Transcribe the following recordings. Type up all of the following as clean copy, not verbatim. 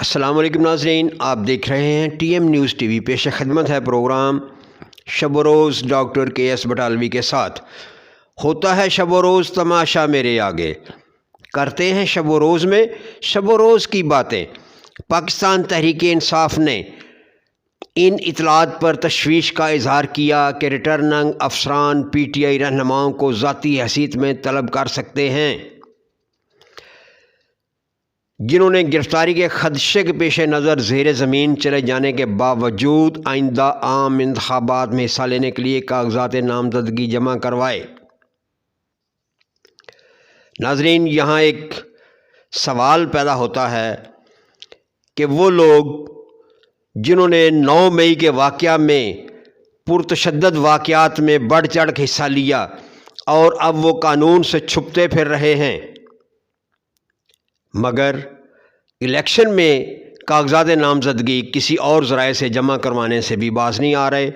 السلام علیکم ناظرین، آپ دیکھ رہے ہیں T M news T V. پیش خدمت ہے پروگرام شب و روز ڈاکٹر کے ایس بٹالوی کے ساتھ۔ ہوتا ہے شب و روز تماشا میرے آگے، کرتے ہیں شب و روز میں شب و روز کی باتیں۔ پاکستان تحریک انصاف نے ان اطلاعات پر تشویش کا اظہار کیا کہ ریٹرننگ افسران پی ٹی آئی رہنماؤں کو ذاتی حیثیت میں طلب کر سکتے ہیں، جنہوں نے گرفتاری کے خدشے کے پیش نظر زیر زمین چلے جانے کے باوجود آئندہ عام انتخابات میں حصہ لینے کے لیے کاغذات نامزدگی جمع کروائے۔ ناظرین، یہاں ایک سوال پیدا ہوتا ہے کہ وہ لوگ جنہوں نے 9 مئی کے واقعہ میں پرتشدد واقعات میں بڑھ چڑھ کے حصہ لیا اور اب وہ قانون سے چھپتے پھر رہے ہیں، مگر الیکشن میں کاغذات نامزدگی کسی اور ذرائع سے جمع کروانے سے بھی باز نہیں آ رہے۔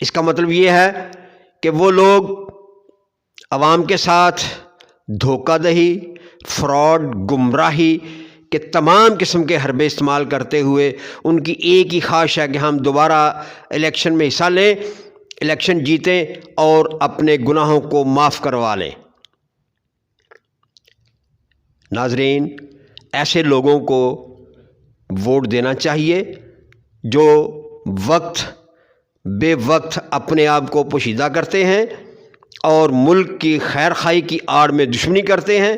اس کا مطلب یہ ہے کہ وہ لوگ عوام کے ساتھ دھوکہ دہی، فراڈ، گمراہی کے تمام قسم کے حربے استعمال کرتے ہوئے ان کی ایک ہی خواہش ہے کہ ہم دوبارہ الیکشن میں حصہ لیں، الیکشن جیتیں اور اپنے گناہوں کو معاف کروا لیں۔ ناظرین، ایسے لوگوں کو ووٹ دینا چاہیے جو بے وقت اپنے آپ کو پوشیدہ کرتے ہیں اور ملک کی خیر خواہی کی آڑ میں دشمنی کرتے ہیں۔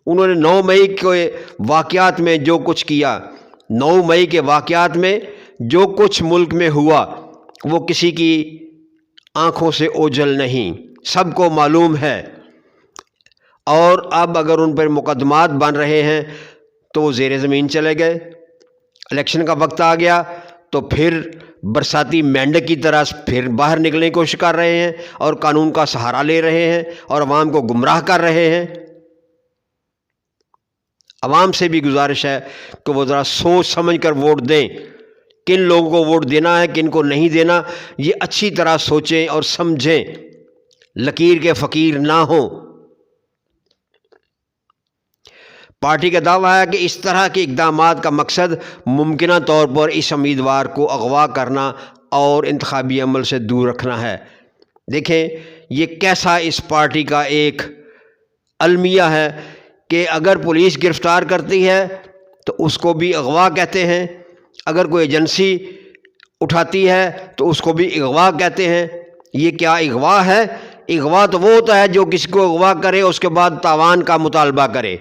انہوں نے 9 مئی کے واقعات میں جو کچھ کیا، 9 مئی کے واقعات میں جو کچھ ملک میں ہوا، وہ کسی کی آنکھوں سے اوجھل نہیں، سب کو معلوم ہے۔ اور اب اگر ان پر مقدمات بن رہے ہیں تو وہ زیر زمین چلے گئے۔ الیکشن کا وقت آ گیا تو پھر برساتی مینڈک کی طرح پھر باہر نکلنے کی کوشش کر رہے ہیں اور قانون کا سہارا لے رہے ہیں اور عوام کو گمراہ کر رہے ہیں۔ عوام سے بھی گزارش ہے کہ وہ ذرا سوچ سمجھ کر ووٹ دیں، کن لوگوں کو ووٹ دینا ہے، کن کو نہیں دینا، یہ اچھی طرح سوچیں اور سمجھیں، لکیر کے فقیر نہ ہوں۔ پارٹی کا دعویٰ ہے کہ اس طرح کے اقدامات کا مقصد ممکنہ طور پر اس امیدوار کو اغوا کرنا اور انتخابی عمل سے دور رکھنا ہے۔ دیکھیں، یہ کیسا اس پارٹی کا ایک المیہ ہے کہ اگر پولیس گرفتار کرتی ہے تو اس کو بھی اغوا کہتے ہیں، اگر کوئی ایجنسی اٹھاتی ہے تو اس کو بھی اغوا کہتے ہیں۔ یہ کیا اغوا ہے؟ اغوا تو وہ ہوتا ہے جو کسی کو اغوا کرے اس کے بعد تاوان کا مطالبہ کرے،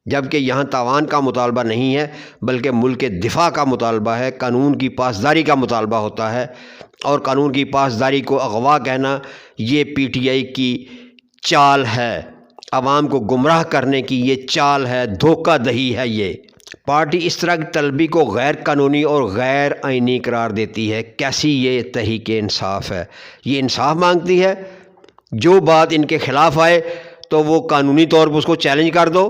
جبکہ یہاں تاوان کا مطالبہ نہیں ہے بلکہ ملک کے دفاع کا مطالبہ ہے، قانون کی پاسداری کا مطالبہ ہوتا ہے۔ اور قانون کی پاسداری کو اغوا کہنا یہ پی ٹی آئی کی چال ہے، عوام کو گمراہ کرنے کی یہ چال ہے، دھوکہ دہی ہے۔ یہ پارٹی اس طرح کی طلبی کو غیر قانونی اور غیر آئینی قرار دیتی ہے۔ کیسی یہ تحریک انصاف ہے؟ یہ انصاف مانگتی ہے، جو بات ان کے خلاف آئے تو وہ قانونی طور پر اس کو چیلنج کر دو،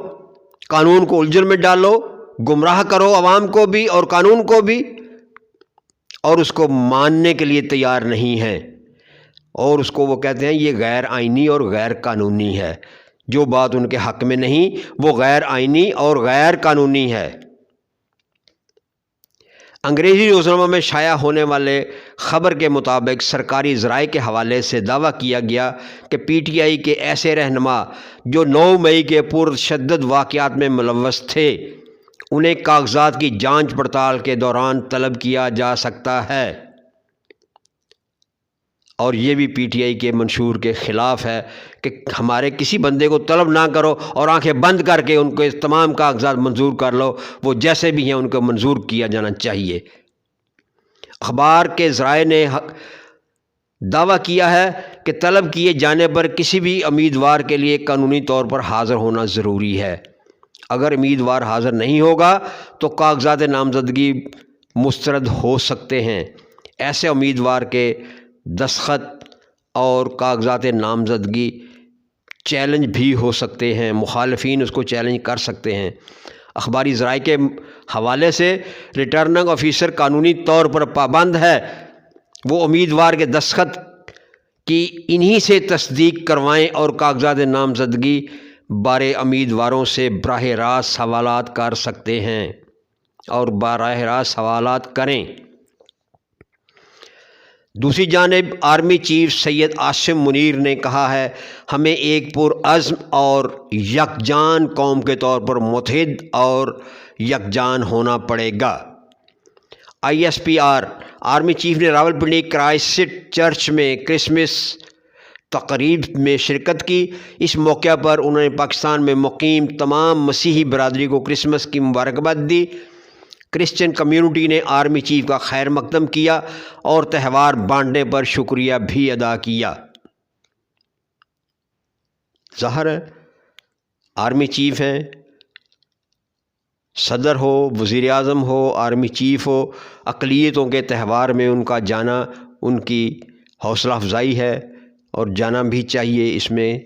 قانون کو الجھن میں ڈالو، گمراہ کرو عوام کو بھی اور قانون کو بھی، اور اس کو ماننے کے لیے تیار نہیں ہیں، اور اس کو وہ کہتے ہیں یہ غیر آئینی اور غیر قانونی ہے۔ جو بات ان کے حق میں نہیں وہ غیر آئینی اور غیر قانونی ہے۔ انگریزی روزنامہ میں شائع ہونے والے خبر کے مطابق سرکاری ذرائع کے حوالے سے دعویٰ کیا گیا کہ پی ٹی آئی کے ایسے رہنما جو 9 مئی کے پرتشدد واقعات میں ملوث تھے، انہیں کاغذات کی جانچ پڑتال کے دوران طلب کیا جا سکتا ہے، اور یہ بھی پی ٹی آئی کے منشور کے خلاف ہے کہ ہمارے کسی بندے کو طلب نہ کرو اور آنکھیں بند کر کے ان کو تمام کاغذات منظور کر لو، وہ جیسے بھی ہیں ان کو منظور کیا جانا چاہیے۔ اخبار کے ذرائع نے دعویٰ کیا ہے کہ طلب کیے جانے پر کسی بھی امیدوار کے لیے قانونی طور پر حاضر ہونا ضروری ہے۔ اگر امیدوار حاضر نہیں ہوگا تو کاغذات نامزدگی مسترد ہو سکتے ہیں۔ ایسے امیدوار کے دستخط اور کاغذات نامزدگی چیلنج بھی ہو سکتے ہیں، مخالفین اس کو چیلنج کر سکتے ہیں۔ اخباری ذرائع کے حوالے سے ریٹرننگ آفیسر قانونی طور پر پابند ہے وہ امیدوار کے دستخط کی انہی سے تصدیق کروائیں اور کاغذات نامزدگی بارے امیدواروں سے براہ راست سوالات کر سکتے ہیں اور براہ راست سوالات کریں۔ دوسری جانب آرمی چیف سید عاصم منیر نے کہا ہے، ہمیں ایک پرعزم اور یکجان قوم کے طور پر متحد اور یکجان ہونا پڑے گا۔ ISPR آرمی چیف نے راولپنڈی کرائسٹ چرچ میں کرسمس تقریب میں شرکت کی۔ اس موقع پر انہوں نے پاکستان میں مقیم تمام مسیحی برادری کو کرسمس کی مبارکباد دی۔ کرسچن کمیونٹی نے آرمی چیف کا خیر مقدم کیا اور تہوار بانٹنے پر شکریہ بھی ادا کیا۔ ظاہر ہے آرمی چیف ہیں، صدر ہو، وزیر اعظم ہو، آرمی چیف ہو، اقلیتوں کے تہوار میں ان کا جانا ان کی حوصلہ افزائی ہے اور جانا بھی چاہیے، اس میں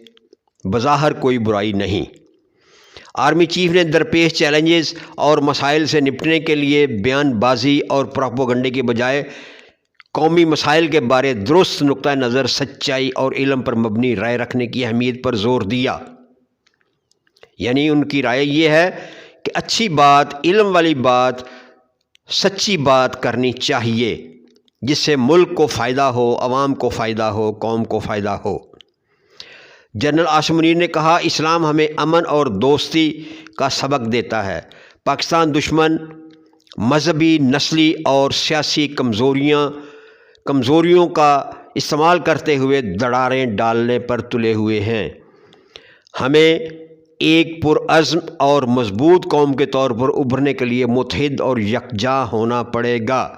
بظاہر کوئی برائی نہیں۔ آرمی چیف نے درپیش چیلنجز اور مسائل سے نپٹنے کے لیے بیان بازی اور پروپیگنڈے کے بجائے قومی مسائل کے بارے درست نقطہ نظر، سچائی اور علم پر مبنی رائے رکھنے کی اہمیت پر زور دیا۔ یعنی ان کی رائے یہ ہے کہ اچھی بات، علم والی بات، سچی بات کرنی چاہیے جس سے ملک کو فائدہ ہو، عوام کو فائدہ ہو، قوم کو فائدہ ہو۔ جنرل عاصم منیر نے کہا، اسلام ہمیں امن اور دوستی کا سبق دیتا ہے۔ پاکستان دشمن مذہبی، نسلی اور سیاسی کمزوریوں کا استعمال کرتے ہوئے دراڑیں ڈالنے پر تلے ہوئے ہیں۔ ہمیں ایک پرعزم اور مضبوط قوم کے طور پر ابھرنے کے لیے متحد اور یکجا ہونا پڑے گا۔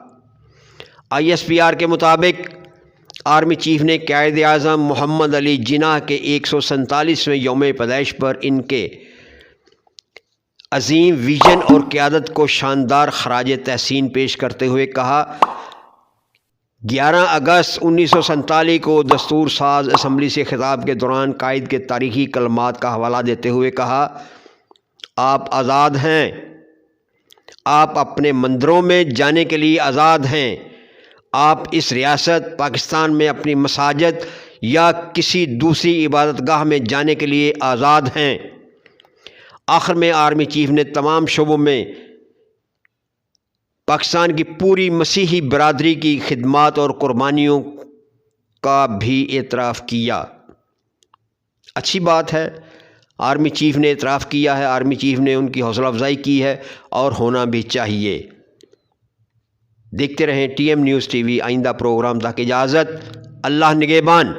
ISPR کے مطابق آرمی چیف نے قائد اعظم محمد علی جناح کے 147ویں یوم پیدائش پر ان کے عظیم ویژن اور قیادت کو شاندار خراج تحسین پیش کرتے ہوئے کہا، 11 اگست 1947 کو دستور ساز اسمبلی سے خطاب کے دوران قائد کے تاریخی کلمات کا حوالہ دیتے ہوئے کہا، آپ آزاد ہیں، آپ اپنے مندروں میں جانے کے لیے آزاد ہیں، آپ اس ریاست پاکستان میں اپنی مساجد یا کسی دوسری عبادت گاہ میں جانے کے لیے آزاد ہیں۔ آخر میں آرمی چیف نے تمام شعبوں میں پاکستان کی پوری مسیحی برادری کی خدمات اور قربانیوں کا بھی اعتراف کیا۔ اچھی بات ہے، آرمی چیف نے اعتراف کیا ہے، آرمی چیف نے ان کی حوصلہ افزائی کی ہے اور ہونا بھی چاہیے۔ دیکھتے رہیں TM نیوز TV۔ آئندہ پروگرام تک اجازت، اللہ نگہبان۔